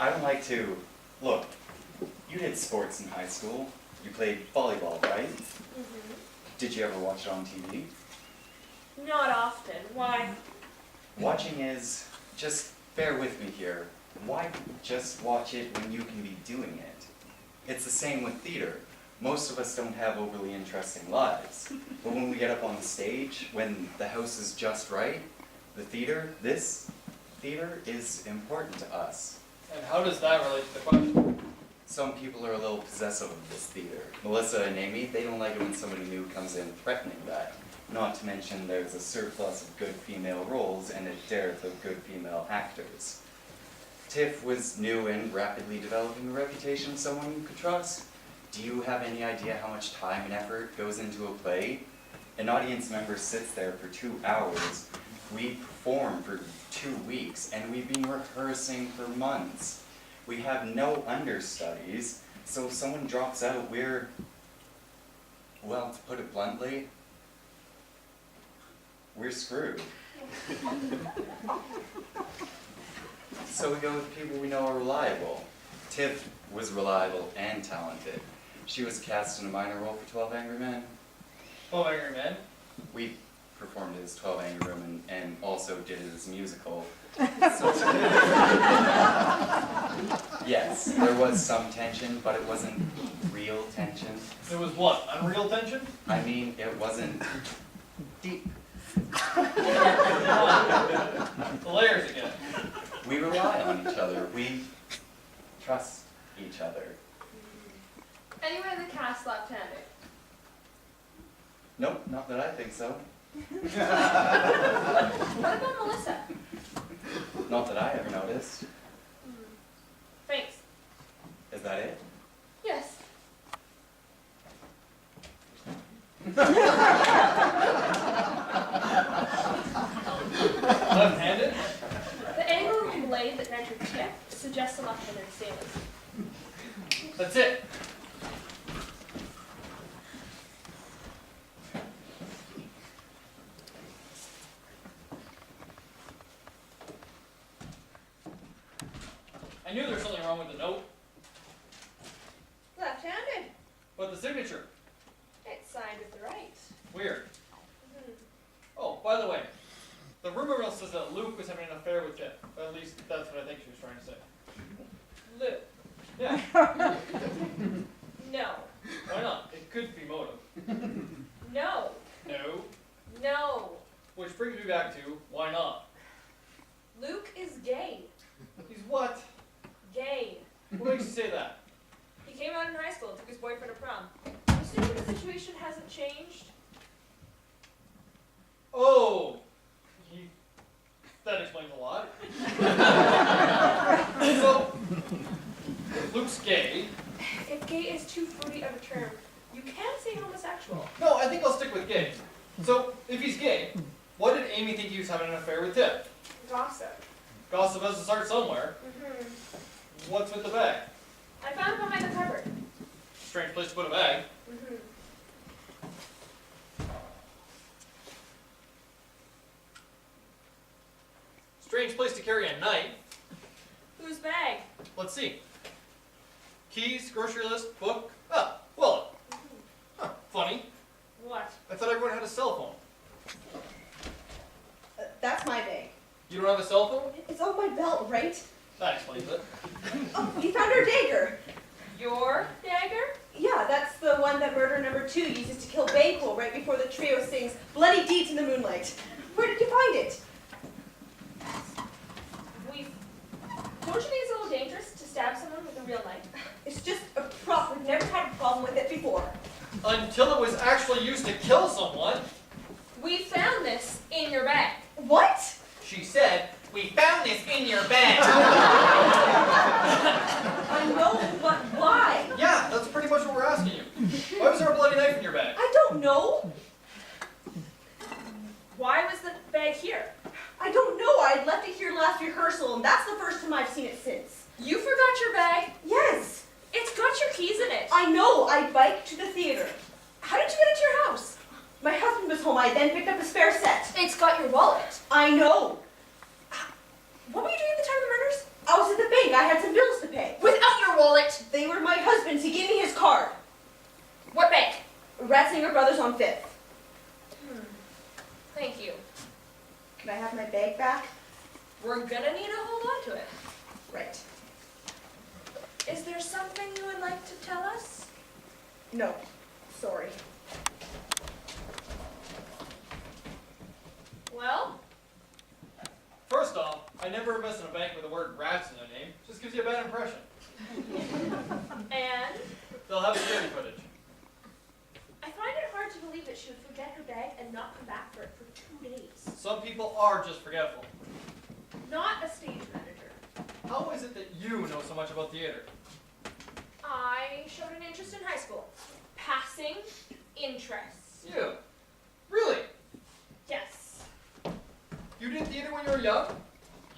I don't like to... Look, you did sports in high school. You played volleyball, right? Mm-hmm. Did you ever watch it on TV? Not often. Why? Watching is... Just bear with me here. Why just watch it when you can be doing it? It's the same with theater. Most of us don't have overly interesting lives. But when we get up on the stage, when the house is just right, this theater is important to us. And how does that relate to the question? Some people are a little possessive of this theater. Melissa and Amy, they don't like it when somebody new comes in threatening that. Not to mention there's a surplus of good female roles and a dearth of good female actors. Tiff was new and rapidly developing a reputation of someone you could trust. Do you have any idea how much time and effort goes into a play? An audience member sits there for 2 hours. We perform for 2 weeks, and we've been rehearsing for months. We have no understudies, so if someone drops out, well, to put it bluntly, we're screwed. So we go with people we know are reliable. Tiff was reliable and talented. She was cast in a minor role for 12 Angry Men. 12 Angry Men? We performed it as 12 Angry Women and also did it as a musical. Yes, there was some tension, but it wasn't real tension. It was what? Unreal tension? I mean, it wasn't deep. The layers again. We rely on each other. We trust each other. Anyone in the cast left-handed? Nope, not that I think so. What about Melissa? Not that I have noticed. Thanks. Is that it? Yes. Left-handed? The angle of the blade that entered Tiff suggests a left-handed assailant. That's it. I knew there was something wrong with the note, Left-handed. but the signature. It's signed with the right. Weird. Oh, by the way, the rumor mill says that Luke was having an affair with Tiff. At least that's what I think she was trying to say. Luke. Yeah, No. why not? It could be motive. No. No. No. Which brings me back to, why not? Luke is gay. He's what? Gay. What makes you say that? He came out in high school and took his boyfriend to prom. Assuming the situation hasn't changed. Oh! That explains a lot. So, if Luke's gay. If gay is too fruity of a term, you can say homosexual. No, I think I'll stick with gay. So, if he's gay, why did Amy think he was having an affair with Tiff? Gossip. Gossip has to start somewhere. What's with the bag? I found it behind the cupboard. Strange place to put a bag. Strange place to carry a knife. Whose bag? Let's see. Keys, grocery list, book. Ah, wallet. Huh, funny. What? I thought everyone had a cell phone. That's my bag. You don't have a cell phone? It's on my belt, right? That explains it. Oh, you found her dagger. Your dagger? Yeah, that's the one that murderer number 2 uses to kill Banquo right before the trio sings Bloody Deeds in the Moonlight. Where did you find it? Don't you think it's a little dangerous to stab someone with a real knife? It's just a prop. We've never had a problem with it before. Until it was actually used to kill someone. We found this in your bag. What? She said, "We found this in your bag." I know, but why? Yeah, that's pretty much what we're asking you. Why was there a bloody knife in your bag? I don't know. Why was the bag here? I don't know. I left it here last rehearsal, and that's the first time I've seen it since. You forgot your bag? Yes. It's got your keys in it. I know. I biked to the theater. How did you get it to your house? My husband was home. I then picked up a spare set. It's got your wallet. I know. What were you doing at the time of the murders? I was at the bank. I had some bills on 5th. Thank you. Can I have my bag back? We're gonna need to hold on to it. Right. Is there something you would like to tell us? No, sorry. Well, First off, I never invest in a bank with the word rats in their name. Just gives you a bad impression. and They'll have security footage. I find it hard to believe that she would forget her bag and not come back for it for 2 days. Some people are just forgetful. Not a stage manager. How is it that you know so much about theater? I showed an interest in high school. Passing interest. You? Really? Yes. You did theater when you were young?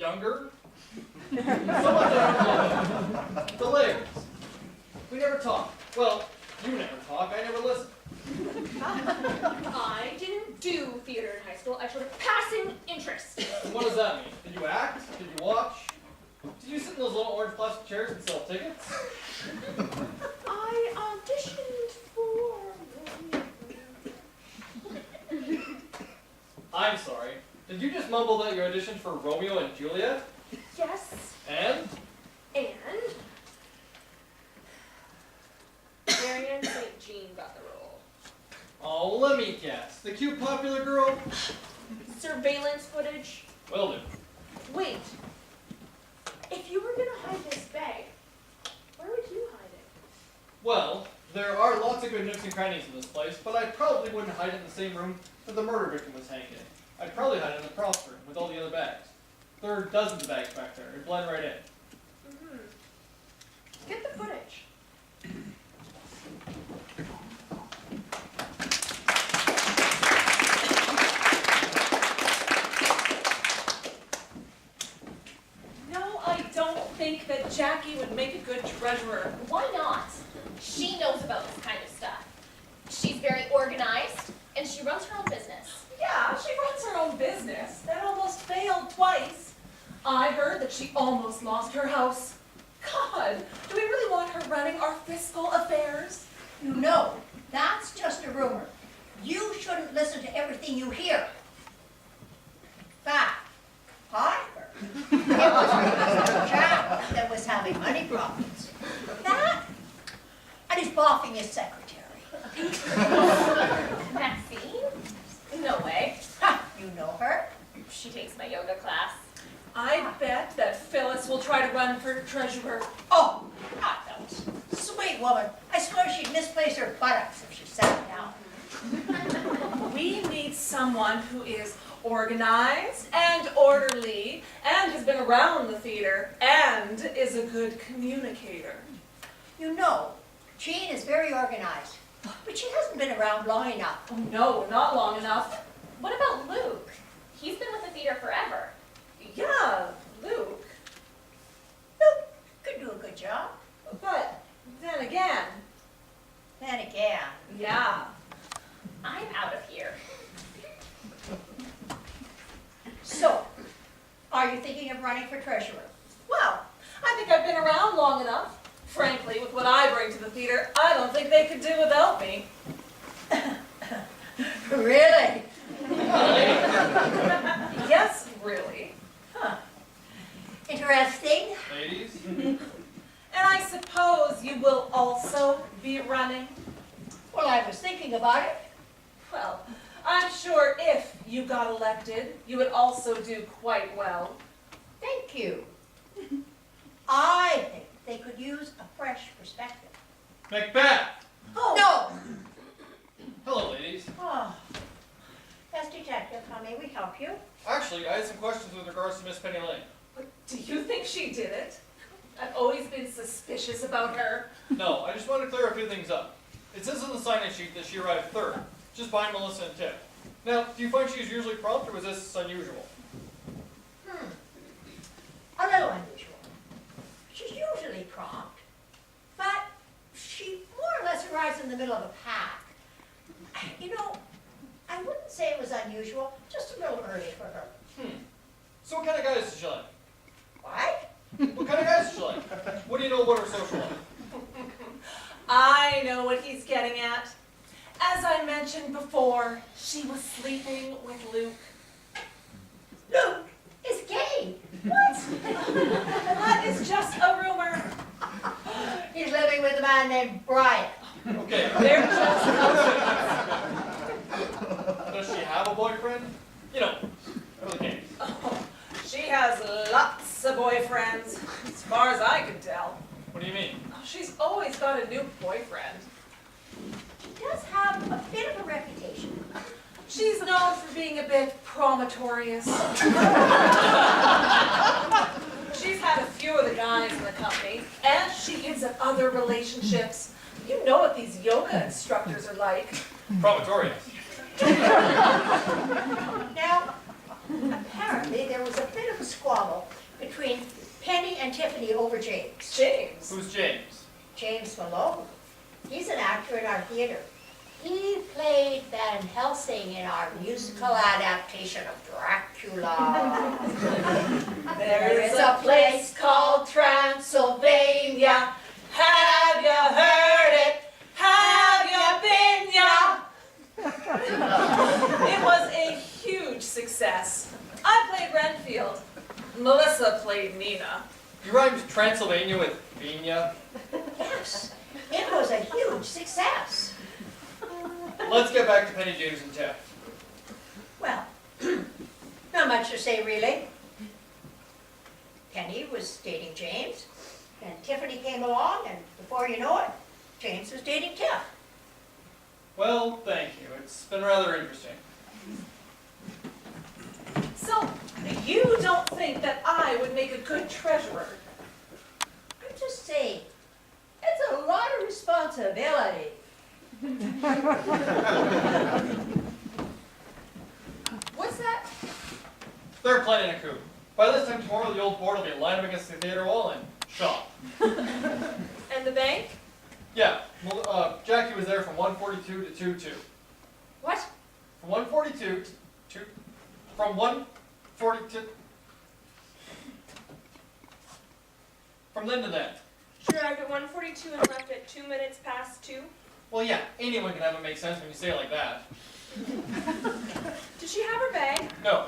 Younger? So much I don't know. The layers. We never talk. Well, you never talk. I never listen. I didn't do theater in high school. I showed a passing interest. And what does that mean? Did you act? Did you watch? Did you sit in those little orange plastic chairs and sell tickets? I auditioned for... I'm sorry. Did you just mumble that you auditioned for Romeo and Juliet? Yes. And? And... Marianne St. Jean got the role. Oh, let me guess. The cute popular girl? Surveillance footage. Will do. Wait. If you were gonna hide this bag, where would you hide it? Well, there are lots of good nooks and crannies in this place, but I probably wouldn't hide it in the same room that the murder victim was hanged in. I'd probably hide it in the props room with all the other bags. There are dozens of bags back there. It'd blend right in. Get the footage. No, I don't think that Jackie would make a good treasurer. Why not? She knows about this kind of stuff. She's very organized, and she runs her own business. Yeah, she runs her own business. That almost failed twice. I heard that she almost lost her house. God, do we really want her running our fiscal affairs? You know, that's just a rumor. You shouldn't listen to everything you hear. Fact, I heard it was Mr. Jack that was having money problems. That, and he's boffing his secretary. Maxine? No way. Ha, you know her? She takes my yoga class. I bet that Phyllis will try to run for treasurer. Oh, I don't. Sweet woman. I swear she'd misplace her buttocks if she sat down. We need someone who is organized and orderly and has been around the theater and is a good communicator. You know, Jean is very organized, but she hasn't been around long enough. Oh no, not long enough. What about Luke? He's been with the theater forever. Yeah, Luke. Luke could do a good job. But then again, Then again, yeah. I'm out of here. so, are you thinking of running for treasurer? Well, I think I've been around long enough. Frankly, with what I bring to the theater, I don't think they could do without me. Really? Yes, really. Huh. Interesting. Ladies? And I suppose you will also be running? Well, I was thinking about it. Well, I'm sure if you got elected, you would also do quite well. Thank you. I think they could use a fresh perspective. Macbeth! No! Hello, ladies. Oh. Yes, Detective, how may we help you? Actually, I had some questions with regards to Miss Penny Lane. But do you think she did it? I've always been suspicious about her. No, I just want to clear a few things up. It says on the sign-in sheet that she arrived third, just behind Melissa and Tim. Now, do you find she's usually prompt, or was this unusual? A little unusual. She's usually prompt, but she more or less arrives in the middle of a pack. You know, I wouldn't say it was unusual, just a little early for her. So what kind of guys does she like? What? What kind of guys does she like? What do you know about her social life? I know what he's getting at. As I mentioned, mentioned before, she was sleeping with Luke. Luke is gay. What? That is just a rumor. He's living with a man named Brian. Okay. They're just Does she have a boyfriend? You know, for the games. Oh, she has lots of boyfriends, as far as I can tell. What do you mean? Oh, she's always got a new boyfriend. He does have a bit of a reputation. She's known for being a bit promiscuous. She's had a few of the guys in the company, and she hints at other relationships. You know what these yoga instructors are like. Probatorious. Now, apparently there was a bit of a squabble between Penny and Tiffany over James. James. Who's James? James Malone. He's an actor in our theater. He played Van Helsing in our musical adaptation of Dracula. There is a place called Transylvania. Have you heard it? Have you been ya? It was a huge success. I played Renfield. Melissa played Nina. You rhymed Transylvania with Vina. Yes, it was a huge success. Let's get back to Penny, James, and Tiff. Well, not much to say really. Penny was dating James, and Tiffany came along, and before you know it, James was dating Tiff. Well, thank you. It's been rather interesting. So, you don't think that I would make a good treasurer? I'm just saying, it's a lot of responsibility. What's that? They're planning a coup. By this time tomorrow, the old board will be lined up against the theater wall and shot. And the bank? Yeah, Jackie was there from 1:42 to 2:02. What? From 1:42 to from 1:42. From then to then. She arrived at 1:42 and left at 2 minutes past 2. Well, yeah, anyone can have it make sense when you say it like that. Did she have her bag? No.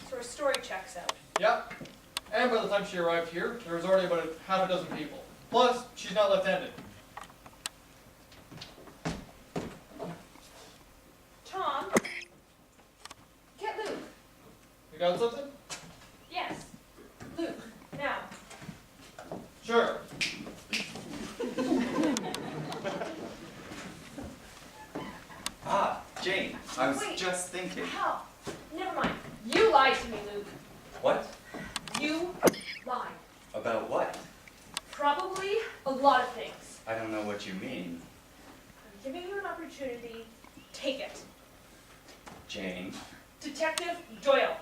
So her story checks out. Yep. And by the time she arrived here, there was already about half a dozen people. Plus, she's not left-handed. Tom? Get Luke. You got something? Yes. Luke. Now. Sure. Ah, Jane, I was Wait. just thinking. How? Never mind. You lied to me, Luke. What? You lied. About what? Probably a lot of things. I don't know what you mean. I'm giving you an opportunity. Take it. Jane. Detective Doyle.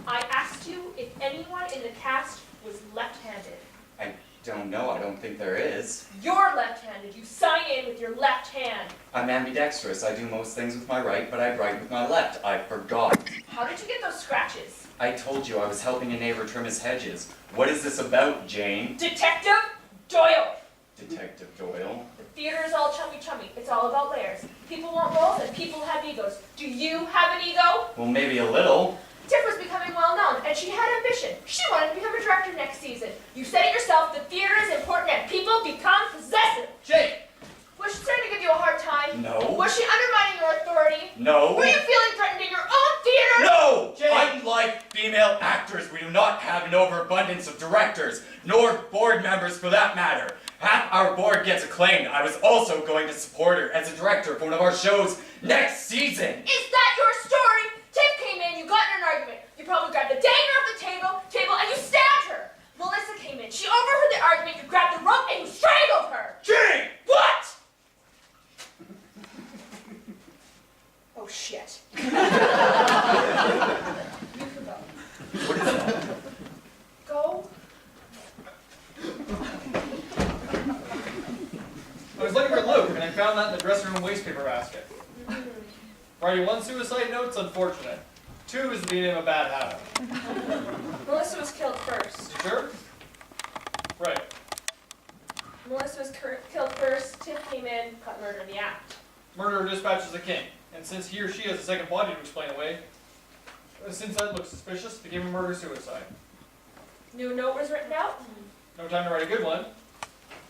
I asked you if anyone in the cast was left-handed. I don't know. I don't think there is. You're left-handed. You sign in with your left hand. I'm ambidextrous. I do most things with my right, but I write with my left. I forgot. How did you get those scratches? I told you I was helping a neighbor trim his hedges. What is this about, Jane? Detective Doyle. Detective Doyle. The theater is all chummy-chummy. It's all about layers. People want roles and people have egos. Do you have an ego? Well, maybe a little. Tiff was becoming well-known, and she had ambition. She wanted to become a director next season. You said it yourself, the theater is important and people become possessive. Jane! Was she trying to give you a hard time? No. Was she undermining your authority? No. Were you feeling threatened in your own theater? No! Jane! Unlike female actors, we do not have an overabundance of directors, nor board members for that matter. Half our board gets acclaimed. I was also going to support her as a director for one of our shows next season. Is that your story? Tiff came in, you got in an argument. You probably grabbed the dagger off the table, and you stabbed her. Melissa came in, she overheard the argument, you grabbed the rope and you strangled her. Jane! What? Oh shit. You can go. What is that? Go. I was looking for Luke, and I found that in the dressing room wastepaper basket. Writing 1 suicide note's unfortunate. 2 is the beginning of a bad habit. Melissa was killed first. You sure? Right. Melissa was killed first, Tiff came in, cut murder in the act. Murderer dispatches the king, and since he or she has a second body to explain away, since that looks suspicious, became a murder-suicide. New note was written out. No time to write a good one.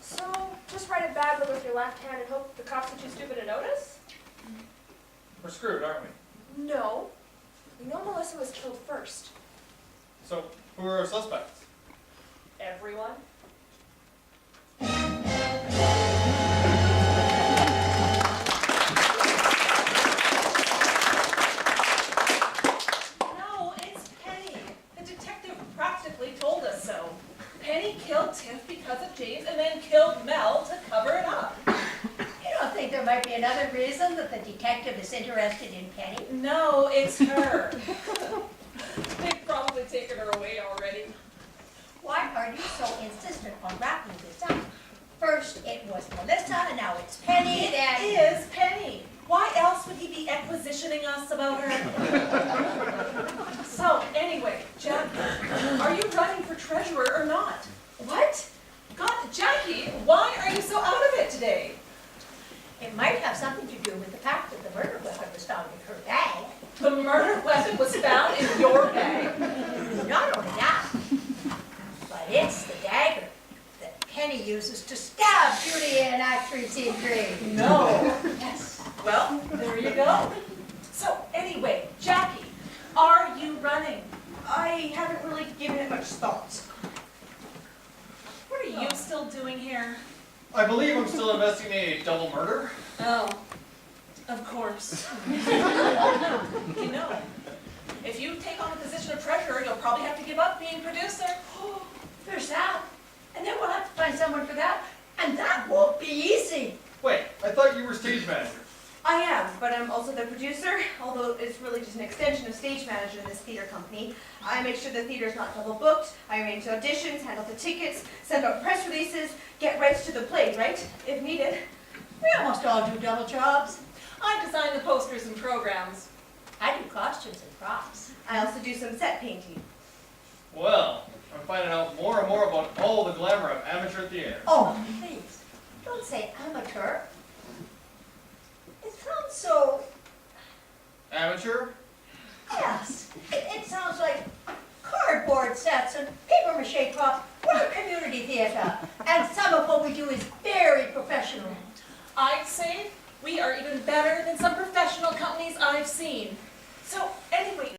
So, just write a bad one with your left hand and hope the cops are too stupid to notice? We're screwed, aren't we? No. We know Melissa was killed first. So, who are our suspects? Everyone? No, it's Penny. The detective practically told us so. Penny killed Tiff because of James and then killed Mel to cover it up. You don't think there might be another reason that the detective is interested in Penny? No, it's her. They've probably taken her away already. Why are you so insistent on wrapping this up? First it was Melissa, and now it's Penny, It and... is Penny. Why else would he be acquisitioning us about her? So, anyway, Jackie, are you running for treasurer or not? What? God, Jackie, why are you so out of it today? It might have something to do with the fact that the murder weapon was found in her bag. The murder weapon was found in your bag. Not only that, but it's the dagger that Penny uses to stab Judy in Act 3, Scene 3. No. Yes. Well, there you go. So, anyway, Jackie, are you running? I haven't really given it much thought. What are you still doing here? I believe I'm still investigating a double murder. Oh, of course. You know, if you take on the position of treasurer, you'll probably have to give up being producer. There's that. And then we'll have to find someone for that. And that won't be easy. Wait, I thought you were stage manager. I am, but I'm also the producer, although it's really just an extension of stage manager in this theater company. I make sure the theater's not double booked, I arrange auditions, handle the tickets, send out press releases, get rights to the play, right? If needed. We almost all do double jobs. I design the posters and programs. I do costumes and props. I also do some set painting. Well, I'm finding out more and more about all the glamour of amateur theater. Oh, please, don't say amateur. It sounds so, Amateur? yes, it sounds like cardboard sets and paper mache props. We're a community theater, and some of what we do is very professional. I'd say we are even better than some professional companies I've seen. So anyway,